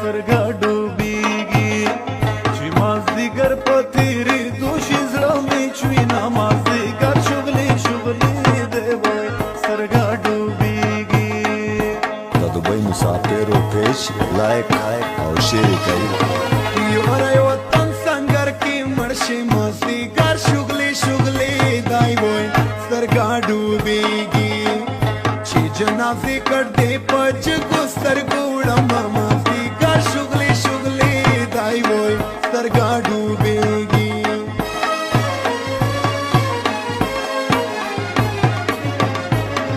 سترګه ډوبېږي چې مازدیګر په تېرېدو شي زړه مې چوي نامازدیګر شغلې شغلې دی وای سترګه ډوبېږي د دوبۍ مسافرو پیش لایک او شیر کوي یوری وطن سنګر کې مړ شي مازدیګر شغلې شغلې دی وای سترګه ډوبېږي چې جنازې کړ دې په جګو سترګو وړم مازدیګر شغلې شغلې دی وای سترګه ډوبېږي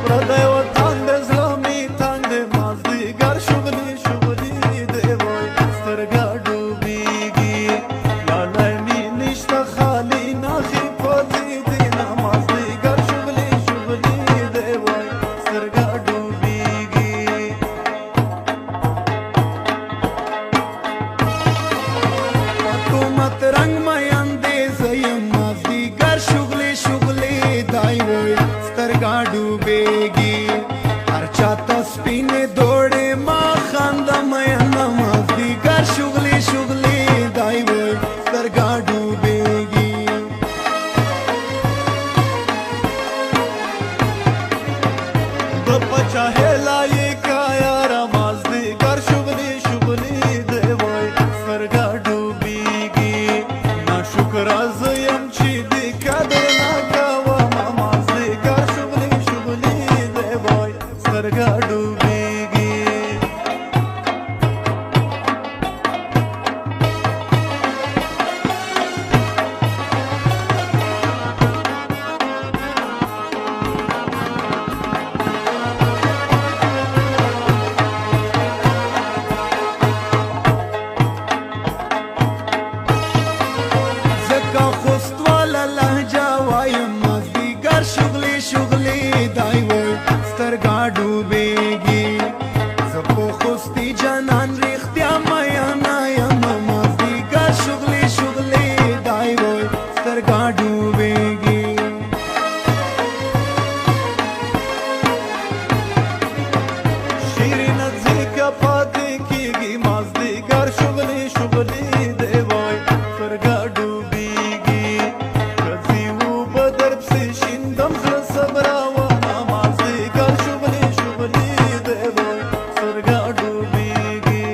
پردی وطن د زړه مې تنګ دی مازدیګر شغلې شغلې دی وای سترګه ډوبېږي لالی مې نشته خالي نښې پاتې دي نه مازدیګر شغلې شغلې دی وای سترګه ډوبېږي حکومت رنګ میندې زه یم مازدیګر شغلې شغلې دی وای سترګه ډوبېږي هر چاته سپینې دوړې ما خنده مینه مازدیګر شغلې شغلې دی وای سترګه ډوبېږي د پچاهې لایقه یاره مازدیګر شغلې شغلې دی وای سترګه ډوبېږي ناشکره زه یم چې دې قدر نه کوم مازدیګر شغلې شغلې دی وای سترګه ډوبېږي ځکه خوستواله لهجه وایم مازدیګر شغلې شغلې دی وای سترګه ډوبېږي زه په خوستي جانان رښتیا میانه یم مازدیګر شغلې شغلې دی وای سترګه ډوبېږي شیرینه ځکه پاتې کېږي مازدیګر شغلې شغلې دی وای سترګه ډوبېږي که ځي اوبه درپسې شیندم زړه صبرومه مازدیګر شغلې شغلې دی وای سترګه ډوبېږي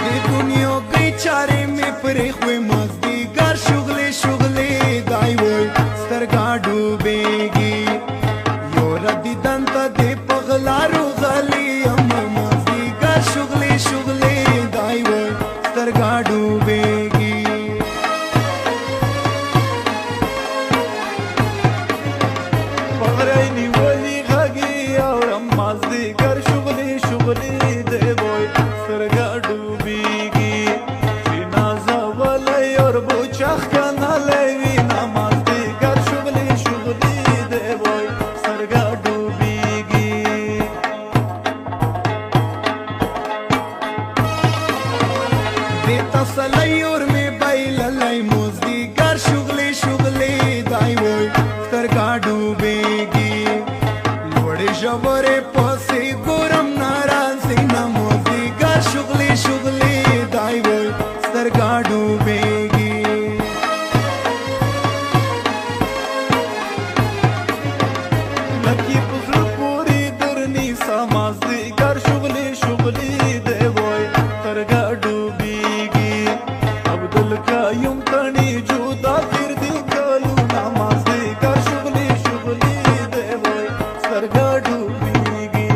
د دنیا کې چارې مې پرېښوې مازدیګر شغلې شغلې دی وای سترګه ډوبېږي یوره دیدن ته دې په غلارو غلی یم مازدیګر شغلې شغلې دی وای سترګه ډوبېږي پغری نیولي غږې اورم مازدیګر شغلې شغلې دی وای سترګه ډوبېږي چې نازولی اوربو چخ کنلی وي نه مازدیګر شغلې شغلې دی وای سترګه ډوبېږي دې تسلی اور مې بایللی مازدیګر شغلې شغلې دی وای سترګه ډوبېږي لوړې ژورې پسې ګورم ناراضي نه مازدیګر شغلې شغلې دی وای سترګه ډوبېږي لکې په زړه پورې درنیسه مازدیګر شغلې شغلې دی وای سترګه ډوبېږي عبدالقیوم تڼي جودا تېر دي کلونه مازدیګر شغلې شغلې دی وای سترګه ډوبېږي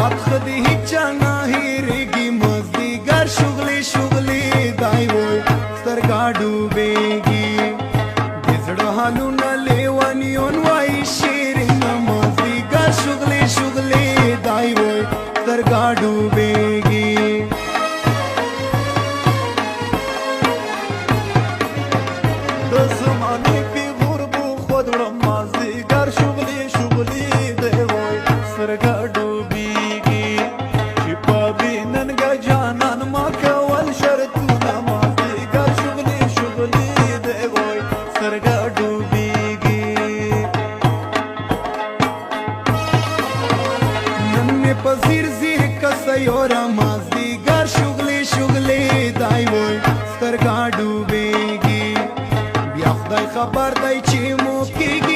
یاد خدي هیچا نه هېرېږي مازدیګر شغلې شغلې دای وای سترګا ډوبېږي د زړه حالونه لیونیون وایي شیرینه مازدیګر شغلې شغلې دای وای سترګا ډوبېږي د زمانې پیغور بو خود وړم مازدیګر شغلې شغلې دی وای سترګه ډوبېږي چې په بې ننګه جانان ما کول شرطونه مازدیګر شغلې شغلې دی وای سترګه ډوبېږي نن مې په ځیر ځیر کسیوره مازدیګر شغلې شغلې دای وای سترګا ډوبېږي بیا خدای خبر دی چې مو کېږي